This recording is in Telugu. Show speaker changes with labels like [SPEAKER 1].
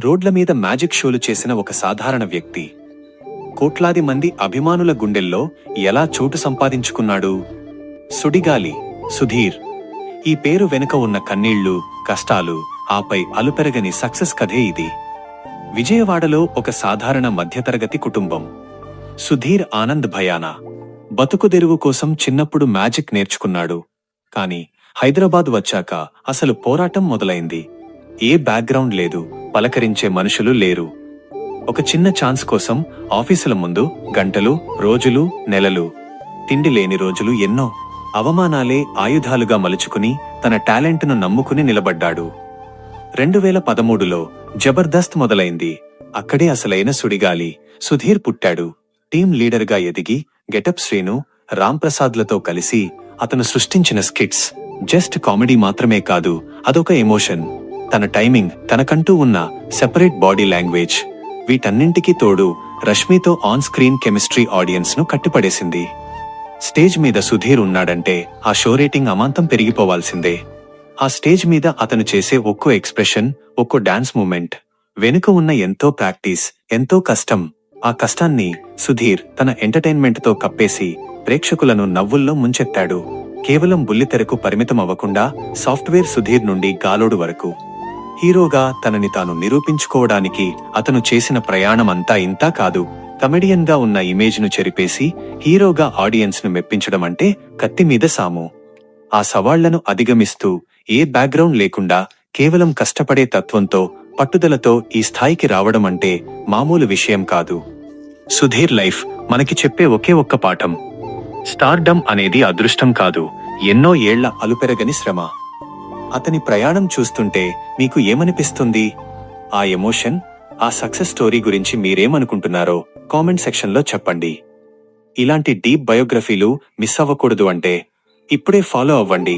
[SPEAKER 1] రోడ్ల మీద మ్యాజిక్ షోలు చేసిన ఒక సాధారణ వ్యక్తి కోట్లాది మంది అభిమానుల గుండెల్లో ఎలా చోటు సంపాదించుకున్నాడు? సుడిగాలి సుధీర్. ఈ పేరు వెనుక ఉన్న కన్నీళ్లు, కష్టాలు, ఆపై అలుపెరగని సక్సెస్ కథే ఇది. విజయవాడలో ఒక సాధారణ మధ్యతరగతి కుటుంబం. సుధీర్ ఆనంద్ భయానా బతుకుదెరువు కోసం చిన్నప్పుడు మ్యాజిక్ నేర్చుకున్నాడు. కాని హైదరాబాద్ వచ్చాక అసలు పోరాటం మొదలైంది. ఏ బ్యాక్గ్రౌండ్ లేదు, పలకరించే మనుషులు లేరు. ఒక చిన్న ఛాన్స్ కోసం ఆఫీసుల ముందు గంటలు, రోజులు, నెలలు. తిండి లేని రోజులు ఎన్నో. అవమానాలే ఆయుధాలుగా మలుచుకుని తన టాలెంట్ను నమ్ముకుని నిలబడ్డాడు. 2013లో జబర్దస్త్ మొదలైంది. అక్కడే అసలైన సుడిగాలి సుధీర్ పుట్టాడు. టీం లీడర్గా ఎదిగి గెటప్ శ్రీను, రాంప్రసాద్లతో కలిసి అతను సృష్టించిన స్కిట్స్ జస్ట్ కామెడీ మాత్రమే కాదు, అదొక ఎమోషన్. తన టైమింగ్, తనకంటూ ఉన్న సెపరేట్ బాడీ లాంగ్వేజ్, వీటన్నింటికీ తోడు రష్మితో ఆన్ స్క్రీన్ కెమిస్ట్రీ ఆడియన్స్ ను కట్టిపడేసింది. స్టేజ్ మీద సుధీర్ ఉన్నాడంటే ఆ షో రేటింగ్ అమాంతం పెరిగిపోవాల్సిందే. ఆ స్టేజ్ మీద అతను చేసే ఒక్కో ఎక్స్ప్రెషన్, ఒక్కో డాన్స్ మూమెంట్ వెనుక ఉన్న ఎంతో ప్రాక్టీస్, ఎంతో కష్టం. ఆ కష్టాన్ని సుధీర్ తన ఎంటర్టైన్మెంట్ తో కప్పేసి ప్రేక్షకులను నవ్వుల్లో ముంచెత్తాడు. కేవలం బుల్లితెరకు పరిమితం అవ్వకుండా సాఫ్ట్వేర్ సుధీర్ నుండి గాలోడు వరకు హీరోగా తనని తాను నిరూపించుకోవడానికి అతను చేసిన ప్రయాణం అంతా ఇంతా కాదు. కమెడియన్ గా ఉన్న ఇమేజ్ ను చెరిపేసి హీరోగా ఆడియన్స్ ను మెప్పించడం అంటే కత్తిమీద సాము. ఆ సవాళ్లను అధిగమిస్తూ ఏ బ్యాక్గ్రౌండ్ లేకుండా కేవలం కష్టపడే తత్వంతో, పట్టుదలతో ఈ స్థాయికి రావడం అంటే మామూలు విషయం కాదు. సుధీర్ లైఫ్ మనకి చెప్పే ఒకే ఒక్క పాఠం: స్టార్డమ్ అనేది అదృష్టం కాదు, ఎన్నో ఏళ్ల అలుపెరగని శ్రమ. అతని ప్రయాణం చూస్తుంటే మీకు ఏమనిపిస్తుంది? ఆ ఎమోషన్, ఆ సక్సెస్ స్టోరీ గురించి మీరేమనుకుంటున్నారో కామెంట్ సెక్షన్లో చెప్పండి. ఇలాంటి డీప్ బయోగ్రఫీలు మిస్ అవ్వకూడదు అంటే ఇప్పుడే ఫాలో అవ్వండి.